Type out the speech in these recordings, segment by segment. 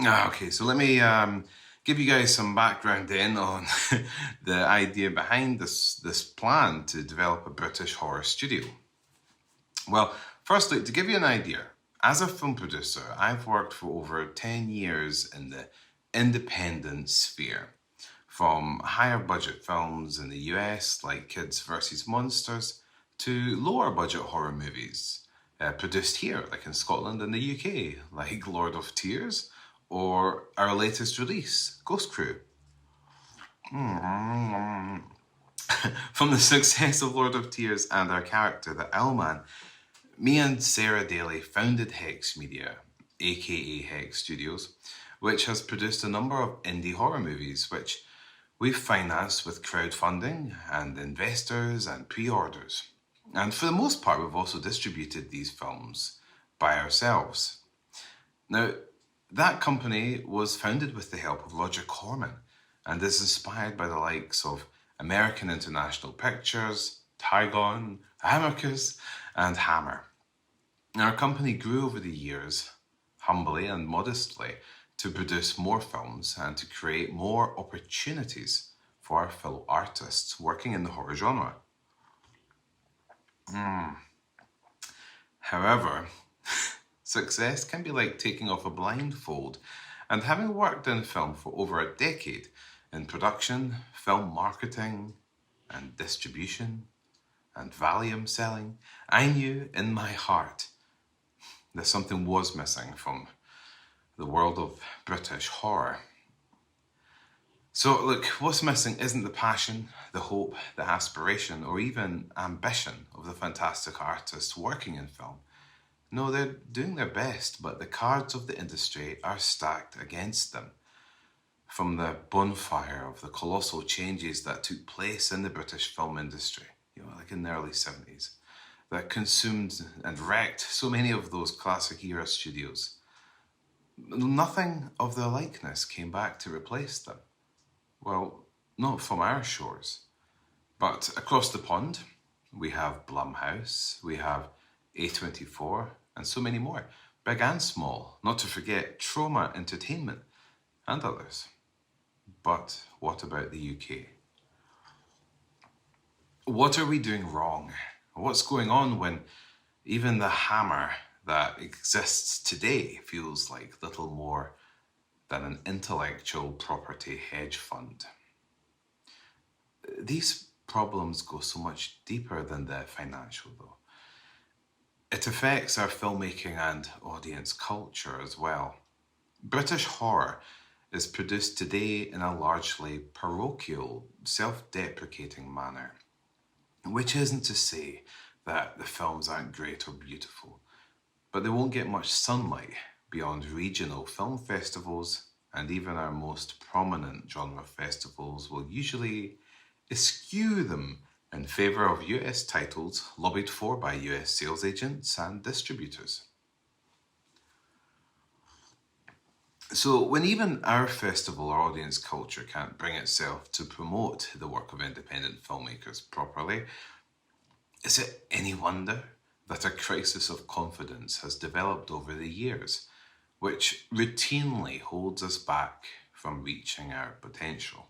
Okay, so let me give you guys some background then on the idea behind this plan to develop a British horror studio. Well, firstly, to give you an idea, as a film producer, I've worked for over 10 years in the independent sphere, from higher budget films in the US like Kids vs. Monsters to lower budget horror movies produced here, like in Scotland and the UK, like Lord of Tears, or our latest release, Ghost Crew. From the success of Lord of Tears and our character, the Owlman, me and Sarah Daly founded Hex Media, aka Hex Studios, which has produced a number of indie horror movies, which we've financed with crowdfunding and investors and pre-orders. And for the most part, we've also distributed these films by ourselves. Now, that company was founded with the help of Roger Corman and is inspired by the likes of American International Pictures, Tygon, Amicus, and Hammer. Our company grew over the years, humbly and modestly, to produce more films and to create more opportunities for our fellow artists working in the horror genre. However, success can be like taking off a blindfold, and having worked in film for over a decade in production, film marketing, and distribution, and Valium selling, I knew in my heart that something was missing from the world of British horror. So look, what's missing isn't the passion, the hope, the aspiration, or even ambition of the fantastic artists working in film. No, they're doing their best, but the cards of the industry are stacked against them. From the bonfire of the colossal changes that took place in the British film industry, like in the early 70s, that consumed and wrecked so many of those classic era studios, nothing of their likeness came back to replace them. Well, not from our shores. But across the pond, we have Blumhouse, we have A24, and so many more, big and small, not to forget Trauma Entertainment and others. But what about the UK? What are we doing wrong? What's going on when even the Hammer that exists today feels like little more than an intellectual property hedge fund? These problems go so much deeper than the financial, though. It affects our filmmaking and audience culture as well. British horror is produced today in a largely parochial, self-deprecating manner, which isn't to say that the films aren't great or beautiful, but they won't get much sunlight beyond regional film festivals, and even our most prominent genre festivals will usually eschew them in favour of US titles lobbied for by US sales agents and distributors. So when even our festival or audience culture can't bring itself to promote the work of independent filmmakers properly, is it any wonder that a crisis of confidence has developed over the years, which routinely holds us back from reaching our potential?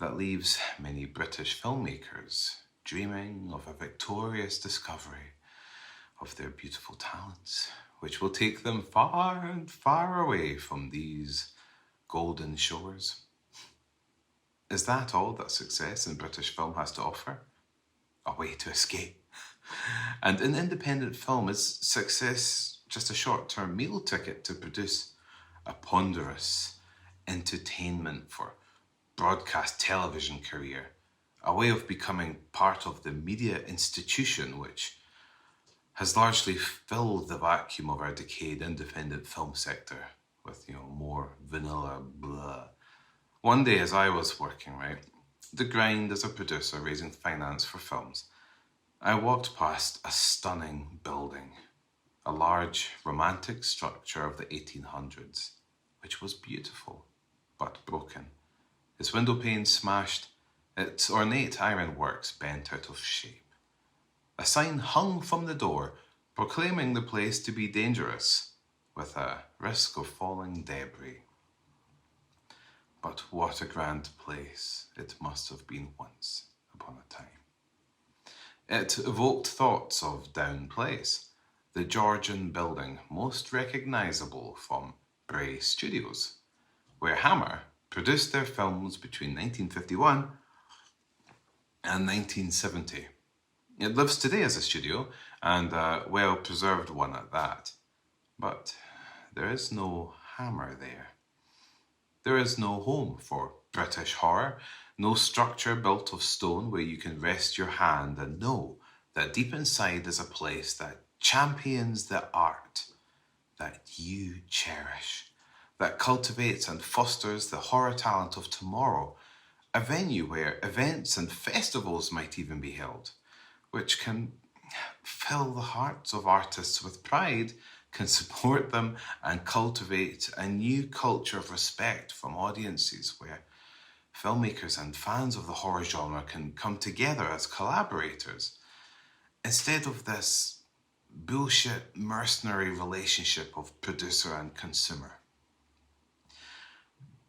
That leaves many British filmmakers dreaming of a victorious discovery of their beautiful talents, which will take them far and far away from these golden shores. Is that all that success in British film has to offer? A way to escape? And in independent film, is success just a short-term meal ticket to produce a ponderous entertainment for broadcast television career, a way of becoming part of the media institution which has largely filled the vacuum of our decayed independent film sector with, more vanilla blah. One day as I was working, the grind as a producer raising finance for films, I walked past a stunning building, a large romantic structure of the 1800s, which was beautiful, but broken. Its window panes smashed, its ornate ironworks bent out of shape. A sign hung from the door proclaiming the place to be dangerous, with a risk of falling debris. But what a grand place it must have been once upon a time. It evoked thoughts of Down Place, the Georgian building most recognisable from Bray Studios, where Hammer produced their films between 1951 and 1970. It lives today as a studio, and a well-preserved one at that. But there is no Hammer there. There is no home for British horror, no structure built of stone where you can rest your hand and know that deep inside is a place that champions the art that you cherish, that cultivates and fosters the horror talent of tomorrow, a venue where events and festivals might even be held, which can fill the hearts of artists with pride, can support them and cultivate a new culture of respect from audiences where filmmakers and fans of the horror genre can come together as collaborators instead of this bullshit mercenary relationship of producer and consumer.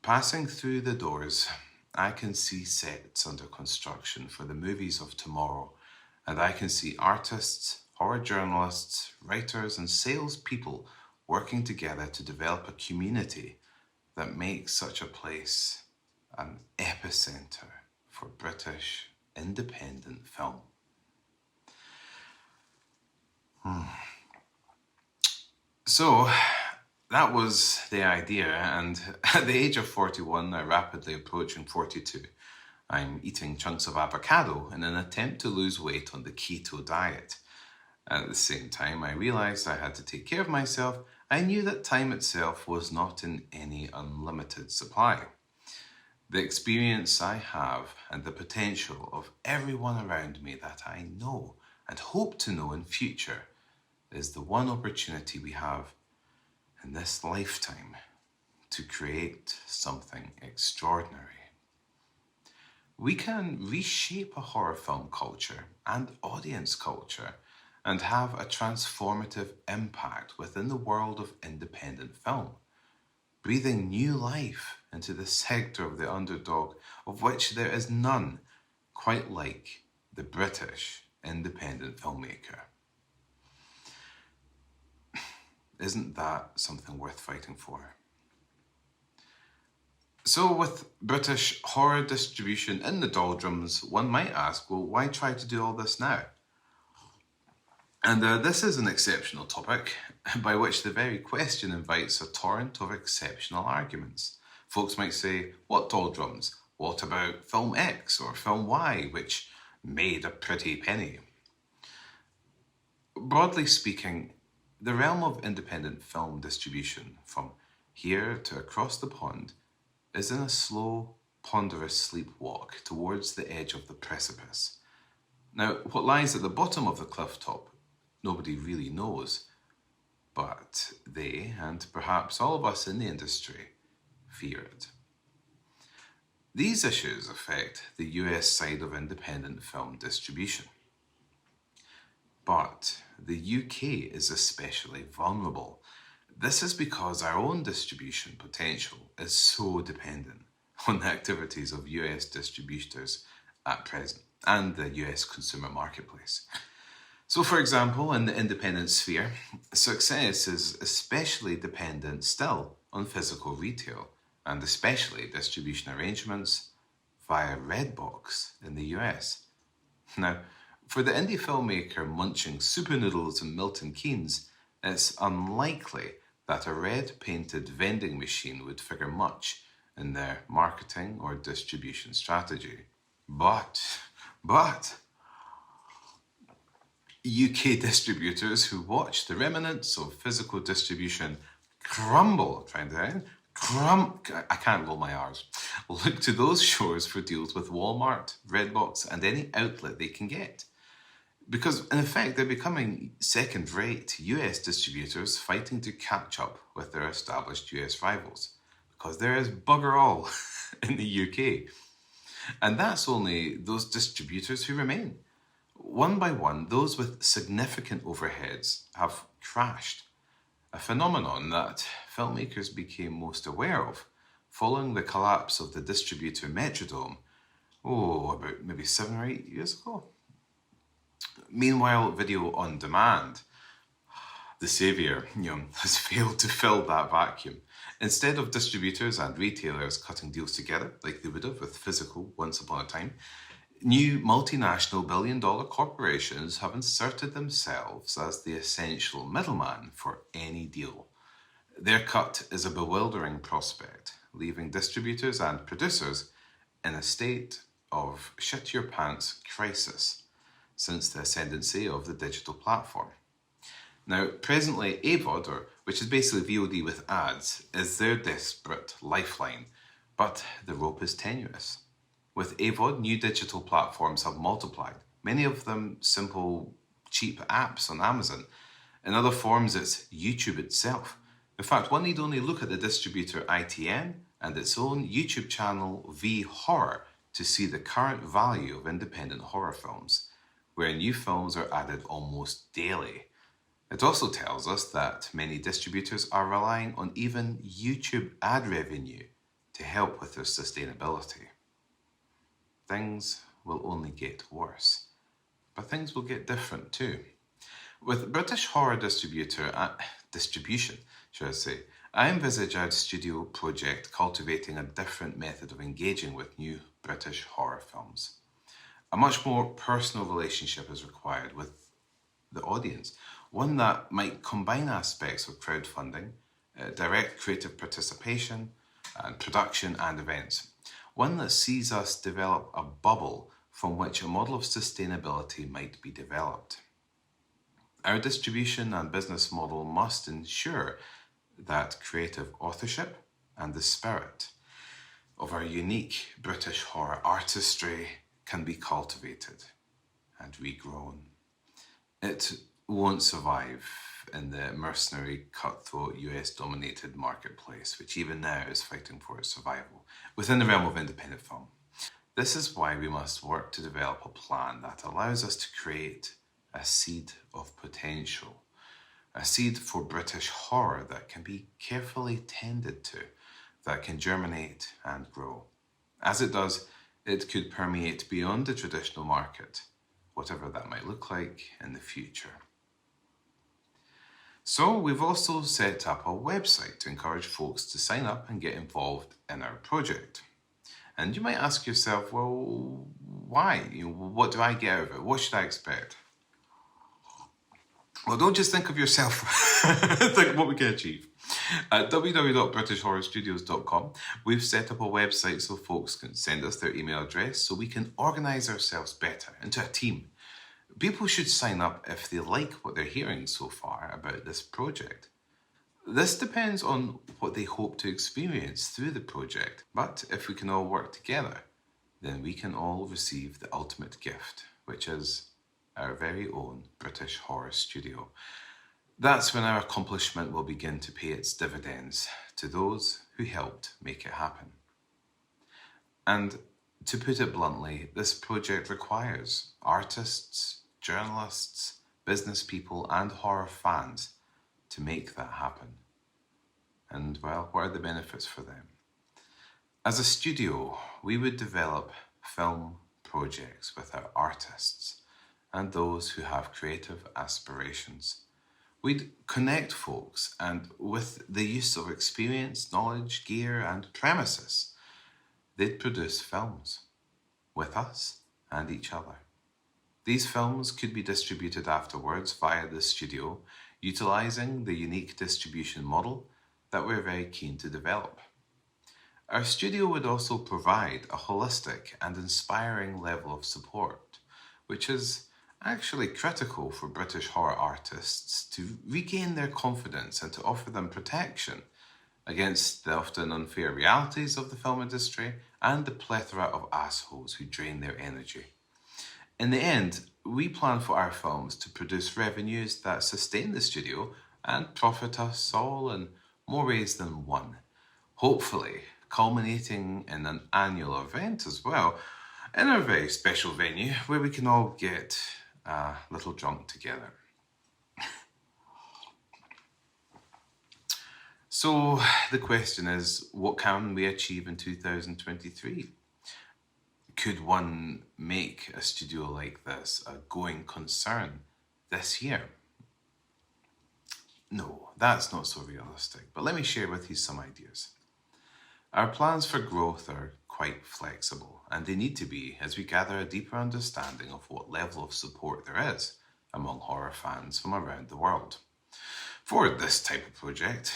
Passing through the doors, I can see sets under construction for the movies of tomorrow, and I can see artists, horror journalists, writers, and salespeople working together to develop a community that makes such a place an epicenter for British independent film. So that was the idea, and at the age of 41, rapidly approaching 42, I'm eating chunks of avocado in an attempt to lose weight on the keto diet. At the same time, I realized I had to take care of myself. I knew that time itself was not in any unlimited supply. The experience I have and the potential of everyone around me that I know and hope to know in future is the one opportunity we have in this lifetime to create something extraordinary. We can reshape a horror film culture and audience culture and have a transformative impact within the world of independent film, breathing new life into the sector of the underdog of which there is none quite like the British independent filmmaker. Isn't that something worth fighting for? So with British horror distribution in the doldrums, one might ask, well, why try to do all this now? And this is an exceptional topic, by which the very question invites a torrent of exceptional arguments. Folks might say, what doldrums? What about film X or film Y, which made a pretty penny? Broadly speaking, the realm of independent film distribution, from here to across the pond, is in a slow, ponderous sleepwalk towards the edge of the precipice. Now, what lies at the bottom of the cliff top, nobody really knows, but they, and perhaps all of us in the industry, fear it. These issues affect the US side of independent film distribution. But the UK is especially vulnerable. This is because our own distribution potential is so dependent on the activities of US distributors at present and the US consumer marketplace. So, for example, in the independent sphere, success is especially dependent still on physical retail and especially distribution arrangements via Redbox in the US. Now, for the indie filmmaker munching super noodles in Milton Keynes, it's unlikely that a red-painted vending machine would figure much in their marketing or distribution strategy. But UK distributors who watch the remnants of physical distribution I can't roll my R's. Look to those shores for deals with Walmart, Redbox, and any outlet they can get. Because in effect, they're becoming second-rate US distributors fighting to catch up with their established US rivals. Because there is bugger all in the UK. And that's only those distributors who remain. One by one, those with significant overheads have crashed. a phenomenon that filmmakers became most aware of following the collapse of the distributor Metrodome, about maybe 7 or 8 years ago. Meanwhile, video on demand, the saviour, has failed to fill that vacuum. Instead of distributors and retailers cutting deals together like they would have with physical once upon a time, new multinational billion-dollar corporations have inserted themselves as the essential middleman for any deal. Their cut is a bewildering prospect, leaving distributors and producers in a state of shit your pants crisis since the ascendancy of the digital platform. Now, presently, AVOD, which is basically VOD with ads, is their desperate lifeline, but the rope is tenuous. With AVOD, new digital platforms have multiplied, many of them simple, cheap apps on Amazon. In other forms, it's YouTube itself. In fact, one need only look at the distributor ITN and its own YouTube channel V Horror to see the current value of independent horror films, where new films are added almost daily. It also tells us that many distributors are relying on even YouTube ad revenue to help with their sustainability. Things will only get worse, but things will get different too. With British horror distribution, I envisage our studio project cultivating a different method of engaging with new British horror films. A much more personal relationship is required with the audience, one that might combine aspects of crowdfunding, direct creative participation, and production and events. One that sees us develop a bubble from which a model of sustainability might be developed. Our distribution and business model must ensure that creative authorship and the spirit of our unique British horror artistry can be cultivated and regrown. It won't survive in the mercenary, cutthroat, US-dominated marketplace, which even now is fighting for its survival within the realm of independent film. This is why we must work to develop a plan that allows us to create a seed of potential, a seed for British horror that can be carefully tended to, that can germinate and grow. As it does, it could permeate beyond the traditional market, whatever that might look like in the future. So we've also set up a website to encourage folks to sign up and get involved in our project. And you might ask yourself, well, why? What do I get out of it? What should I expect? Well, don't just think of yourself. Think what we can achieve. At www.britishhorrorstudios.com, we've set up a website so folks can send us their email address so we can organise ourselves better into a team. People should sign up if they like what they're hearing so far about this project. This depends on what they hope to experience through the project, but if we can all work together, then we can all receive the ultimate gift, which is our very own British Horror Studio. That's when our accomplishment will begin to pay its dividends to those who helped make it happen. And to put it bluntly, this project requires artists, journalists, business people, and horror fans to make that happen. And well, what are the benefits for them? As a studio, we would develop film projects with our artists and those who have creative aspirations. We'd connect folks and with the use of experience, knowledge, gear, and premises, they'd produce films with us and each other. These films could be distributed afterwards via the studio, utilising the unique distribution model that we're very keen to develop. Our studio would also provide a holistic and inspiring level of support, which is actually critical for British horror artists to regain their confidence and to offer them protection against the often unfair realities of the film industry and the plethora of assholes who drain their energy. In the end, we plan for our films to produce revenues that sustain the studio and profit us all in more ways than one, hopefully culminating in an annual event as well, in our very special venue where we can all get a little drunk together. So the question is, what can we achieve in 2023? Could one make a studio like this a going concern this year? No, that's not so realistic, but let me share with you some ideas. Our plans for growth are quite flexible, and they need to be as we gather a deeper understanding of what level of support there is among horror fans from around the world for this type of project.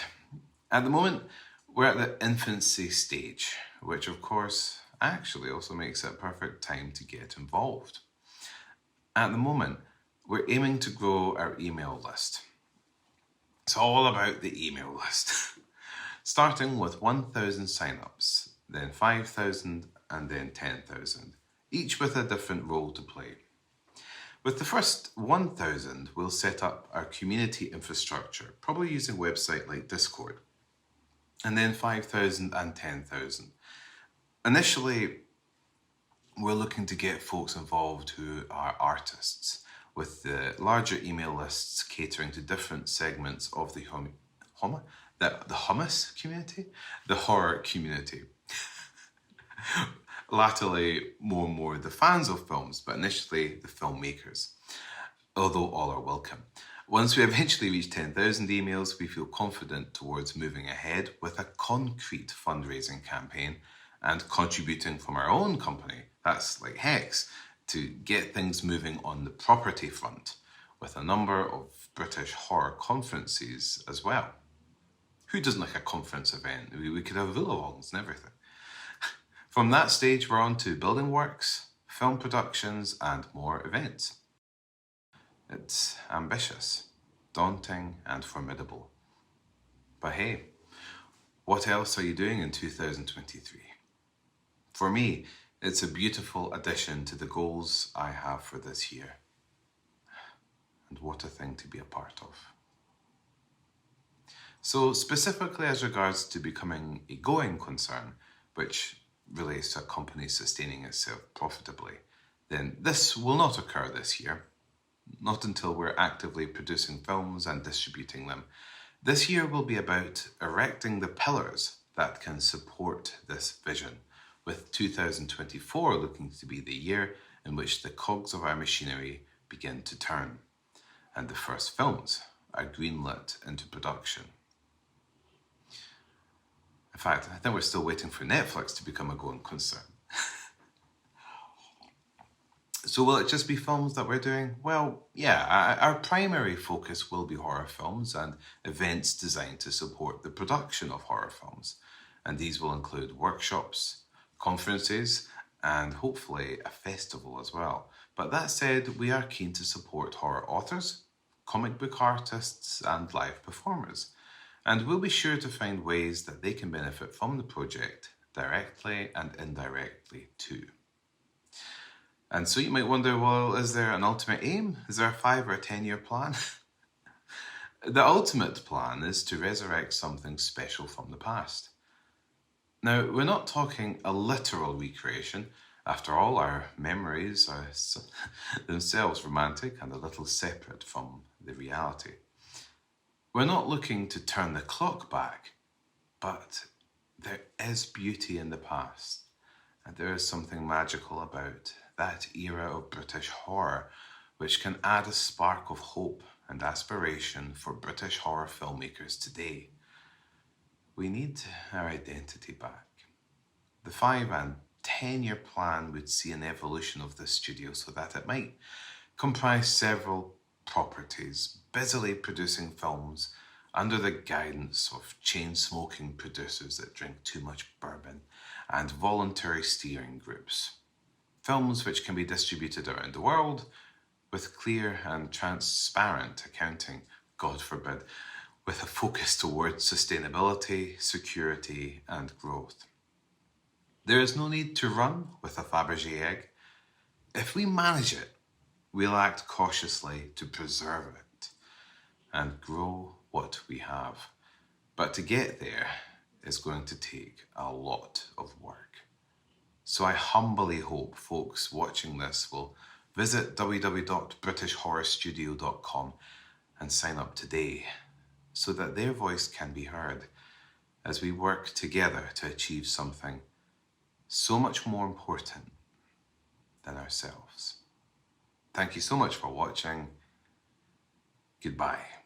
At the moment, we're at the infancy stage, which of course actually also makes it a perfect time to get involved. At the moment, we're aiming to grow our email list. It's all about the email list. Starting with 1,000 signups, then 5,000, and then 10,000, each with a different role to play. With the first 1,000, we'll set up our community infrastructure, probably using a website like Discord, and then 5,000 and 10,000. Initially, we're looking to get folks involved who are artists, with the larger email lists catering to different segments of the hummus community, the horror community. Latterly, more and more the fans of films, but initially the filmmakers, although all are welcome. Once we eventually reach 10,000 emails, we feel confident towards moving ahead with a concrete fundraising campaign and contributing from our own company, that's like Hex, to get things moving on the property front, with a number of British horror conferences as well. Who doesn't like a conference event? We could have villa-alongs and everything. From that stage, we're on to building works, film productions, and more events. It's ambitious, daunting, and formidable. But hey, what else are you doing in 2023? For me, it's a beautiful addition to the goals I have for this year. And what a thing to be a part of. So specifically as regards to becoming a going concern, which relates to a company sustaining itself profitably, then this will not occur this year, not until we're actively producing films and distributing them. This year will be about erecting the pillars that can support this vision, with 2024 looking to be the year in which the cogs of our machinery begin to turn, and the first films are greenlit into production. In fact, I think we're still waiting for Netflix to become a going concern. So will it just be films that we're doing? Well, yeah, our primary focus will be horror films and events designed to support the production of horror films. And these will include workshops, conferences, and hopefully a festival as well. But that said, we are keen to support horror authors, comic book artists, and live performers. And we'll be sure to find ways that they can benefit from the project directly and indirectly too. And so you might wonder, well, is there an ultimate aim? Is there a 5 or 10-year plan? The ultimate plan is to resurrect something special from the past. Now, we're not talking a literal recreation. After all, our memories are themselves romantic and a little separate from the reality. We're not looking to turn the clock back, but there is beauty in the past, and there is something magical about that era of British horror, which can add a spark of hope and aspiration for British horror filmmakers today. We need our identity back. The 5 and 10-year plan would see an evolution of this studio so that it might comprise several properties, busily producing films under the guidance of chain-smoking producers that drink too much bourbon and voluntary steering groups. Films which can be distributed around the world with clear and transparent accounting, God forbid, with a focus towards sustainability, security, and growth. There is no need to run with a Fabergé egg. If we manage it, we'll act cautiously to preserve it and grow what we have. But to get there is going to take a lot of work. So I humbly hope folks watching this will visit www.britishhorrorstudio.com and sign up today so that their voice can be heard as we work together to achieve something so much more important than ourselves. Thank you so much for watching. Goodbye.